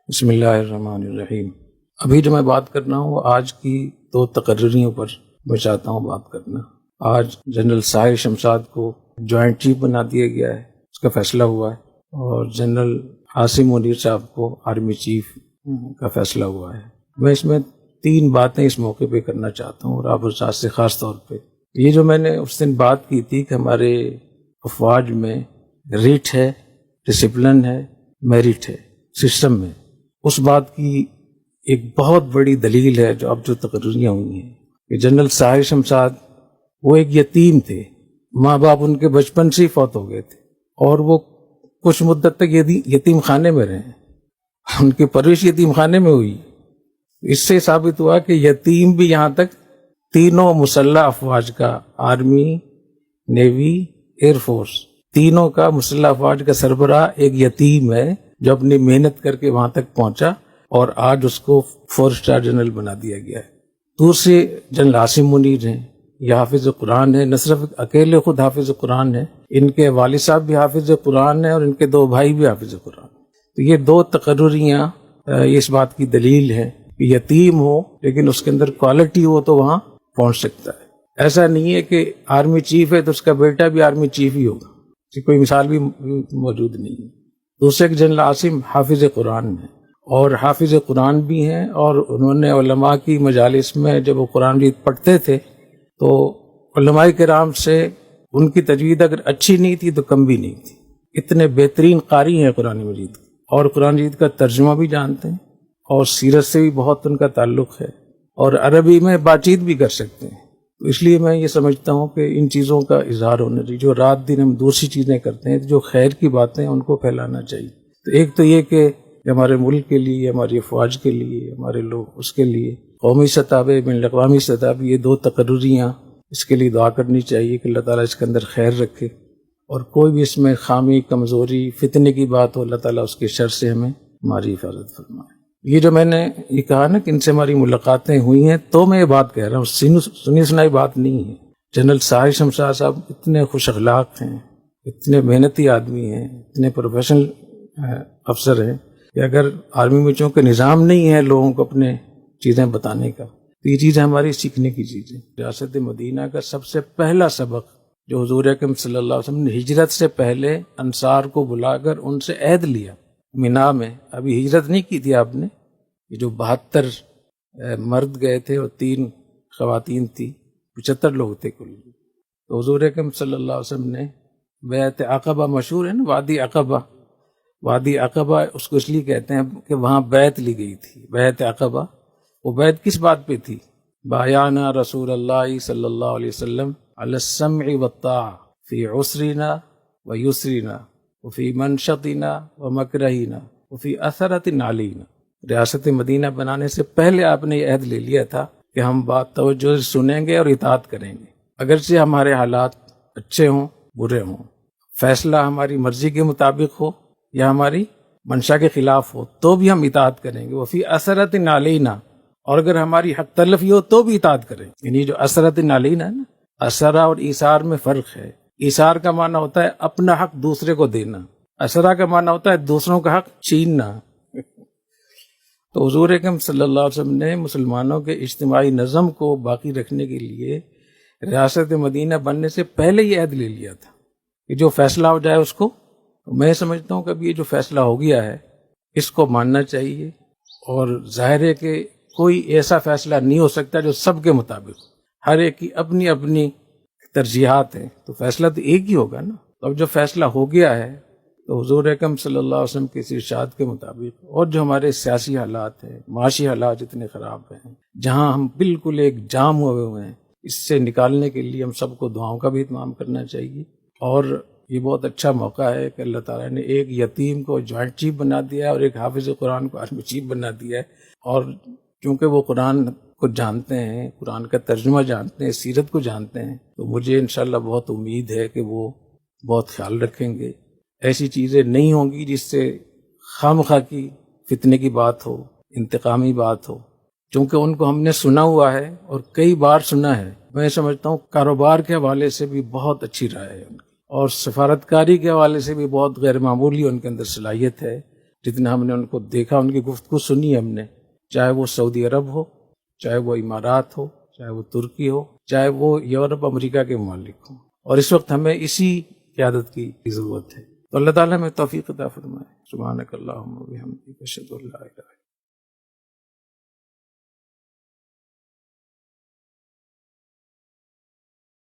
بسم اللہ الرحمن الرحیم۔ ابھی جو میں بات کر رہا ہوں وہ آج کی دو تقرریوں پر میں چاہتا ہوں بات کرنا۔ آج جنرل ساحر شمشاد کو جوائنٹ چیف بنا دیا گیا ہے، اس کا فیصلہ ہوا ہے، اور جنرل عاصم منیر صاحب کو آرمی چیف کا فیصلہ ہوا ہے۔ میں اس میں تین باتیں اس موقع پہ کرنا چاہتا ہوں، اور آپ استاد سے خاص طور پہ یہ جو میں نے اس دن بات کی تھی کہ ہمارے افواج میں ریٹ ہے، ڈسپلن ہے، میرٹ ہے سسٹم میں، اس بات کی ایک بہت بڑی دلیل ہے جو تقرریاں ہوئی ہیں کہ جنرل ساحر شمشاد وہ ایک یتیم تھے، ماں باپ ان کے بچپن سے ہی فوت ہو گئے تھے، اور وہ کچھ مدت تک یتیم خانے میں رہے، ان کی پرورش یتیم خانے میں ہوئی۔ اس سے ثابت ہوا کہ یتیم بھی یہاں تک تینوں مسلح افواج کا، آرمی، نیوی، ایئر فورس، تینوں کا مسلح افواج کا سربراہ ایک یتیم ہے جو اپنی محنت کر کے وہاں تک پہنچا، اور آج اس کو 4 اسٹار جنرل بنا دیا گیا ہے۔ دوسرے جنرل عاصم منیر ہیں، یہ حافظ قرآن ہے، نہ صرف اکیلے خود حافظ قرآن ہیں، ان کے والد صاحب بھی حافظ قرآن ہیں، اور ان کے 2 بھائی بھی حافظ قرآن۔ تو یہ 2 تقرریاں اس بات کی دلیل ہے کہ یتیم ہو لیکن اس کے اندر کوالٹی ہو تو وہاں پہنچ سکتا ہے۔ ایسا نہیں ہے کہ آرمی چیف ہے تو اس کا بیٹا بھی آرمی چیف ہی ہوگا، اس کی کوئی مثال بھی موجود نہیں ہے۔ دوسرے جنرل عاصم حافظ قرآن ہیں، اور حافظ قرآن بھی ہیں، اور انہوں نے علماء کی مجالس میں جب وہ قرآن مجید پڑھتے تھے تو علماء کرام سے ان کی تجوید اگر اچھی نہیں تھی تو کم بھی نہیں تھی، اتنے بہترین قاری ہیں قرآن مجید، اور قرآن مجید کا ترجمہ بھی جانتے ہیں، اور سیرت سے بھی بہت ان کا تعلق ہے، اور عربی میں بات چیت بھی کر سکتے ہیں۔ تو اس لیے میں یہ سمجھتا ہوں کہ ان چیزوں کا اظہار ہونا چاہیے۔ جو رات دن ہم دوسری چیزیں کرتے ہیں، جو خیر کی باتیں ان کو پھیلانا چاہیے۔ تو ایک تو یہ کہ ہمارے ملک کے لیے، ہماری افواج کے لیے، ہمارے لوگ اس کے لیے قومی سطح پہ، بین الاقوامی سطح پہ یہ 2 تقرریاں اس کے لیے دعا کرنی چاہیے کہ اللہ تعالیٰ اس کے اندر خیر رکھے، اور کوئی بھی اس میں خامی، کمزوری، فتنے کی بات ہو، اللہ تعالیٰ اس کے شر سے ہمیں ہماری حفاظت فرمائے۔ یہ جو میں نے یہ کہا نا کہ ان سے ہماری ملاقاتیں ہوئی ہیں، تو میں یہ بات کہہ رہا ہوں، سنی سنائی بات نہیں ہے۔ جنرل ساحر شمشاد صاحب اتنے خوش اخلاق ہیں، اتنے محنتی آدمی ہیں، اتنے پروفیشنل افسر ہیں کہ اگر آرمی میں چونکہ نظام نہیں ہے لوگوں کو اپنے چیزیں بتانے کا، تو یہ چیزیں ہماری سیکھنے کی چیزیں۔ ریاست مدینہ کا سب سے پہلا سبق جو حضور اکرم صلی اللہ علیہ وسلم نے ہجرت سے پہلے انصار کو بلا کر ان سے عہد لیا مینا میں، ابھی ہجرت نہیں کی تھی آپ نے، یہ جو 72 مرد گئے تھے اور 3 خواتین تھی، 75 لوگ تھے کل۔ تو حضور اکرم صلی اللہ علیہ وسلم نے بیعت عقبہ، مشہور ہے نا وادی عقبہ، وادی عقبہ اس کو اس لیے کہتے ہیں کہ وہاں بیعت لی گئی تھی، بیعت عقبہ۔ وہ بیعت کس بات پہ تھی؟ بایعنا رسول اللہ صلی اللہ علیہ وسلم علی السمع والطاعہ فی عسرنا و یسرنا وفی منشطنا و مکرہنا وفی اثرت علینا۔ ریاست مدینہ بنانے سے پہلے آپ نے یہ عہد لے لیا تھا کہ ہم بات توجہ سے سنیں گے اور اطاعت کریں گے، اگرچہ ہمارے حالات اچھے ہوں، برے ہوں، فیصلہ ہماری مرضی کے مطابق ہو یا ہماری منشا کے خلاف ہو، تو بھی ہم اطاعت کریں گے۔ وفی اثرت علینا، اور اگر ہماری حق تلفی ہو تو بھی اطاعت کریں۔ یعنی جو اثرت علینا ہے نا، اثرا اور ایثار میں فرق ہے۔ ایثار کا معنی ہوتا ہے اپنا حق دوسرے کو دینا، اثرا کا معنی ہوتا ہے دوسروں کا حق چھیننا۔ تو حضور اکرم صلی اللہ علیہ وسلم نے مسلمانوں کے اجتماعی نظم کو باقی رکھنے کے لیے ریاست مدینہ بننے سے پہلے یہ عہد لے لیا تھا کہ جو فیصلہ ہو جائے اس کو، میں سمجھتا ہوں کہ اب یہ جو فیصلہ ہو گیا ہے اس کو ماننا چاہیے، اور ظاہر ہے کہ کوئی ایسا فیصلہ نہیں ہو سکتا جو سب کے مطابق، ہر ایک کی اپنی اپنی ترجیحات ہیں، تو فیصلہ تو ایک ہی ہوگا نا۔ تو اب جو فیصلہ ہو گیا ہے تو حضور اکرم صلی اللہ علیہ وسلم کے ارشاد کے مطابق، اور جو ہمارے سیاسی حالات ہیں، معاشی حالات جتنے خراب ہیں، جہاں ہم بالکل ایک جام ہوئے ہیں، اس سے نکالنے کے لیے ہم سب کو دعاؤں کا بھی اہتمام کرنا چاہیے۔ اور یہ بہت اچھا موقع ہے کہ اللہ تعالیٰ نے ایک یتیم کو جوائنٹ چیف بنا دیا ہے، اور ایک حافظ قرآن کو آرمی چیف بنا دیا ہے، اور کیونکہ وہ قرآن کو جانتے ہیں، قرآن کا ترجمہ جانتے ہیں، سیرت کو جانتے ہیں، تو مجھے انشاءاللہ بہت امید ہے کہ وہ بہت خیال رکھیں گے۔ ایسی چیزیں نہیں ہوں گی جس سے خام خواہ کی فتنے کی بات ہو، انتقامی بات ہو، چونکہ ان کو ہم نے سنا ہوا ہے اور کئی بار سنا ہے۔ میں سمجھتا ہوں کاروبار کے حوالے سے بھی بہت اچھی رائے ہے ان کی، اور سفارتکاری کے حوالے سے بھی بہت غیر معمولی ان کے اندر صلاحیت ہے، جتنا ہم نے ان کو دیکھا، ان کی گفتگو سنی ہم نے، چاہے وہ سعودی عرب ہو، چاہے وہ امارات ہو، چاہے وہ ترکی ہو، چاہے وہ یورپ امریکہ کے ممالک ہوں، اور اس وقت ہمیں اسی قیادت کی ضرورت ہے. تو اللہ تعالیٰ ہمیں توفیق عطا فرمائے. سبحانک اللہم و بحمدک، اشہد ان لا الہ الا انت.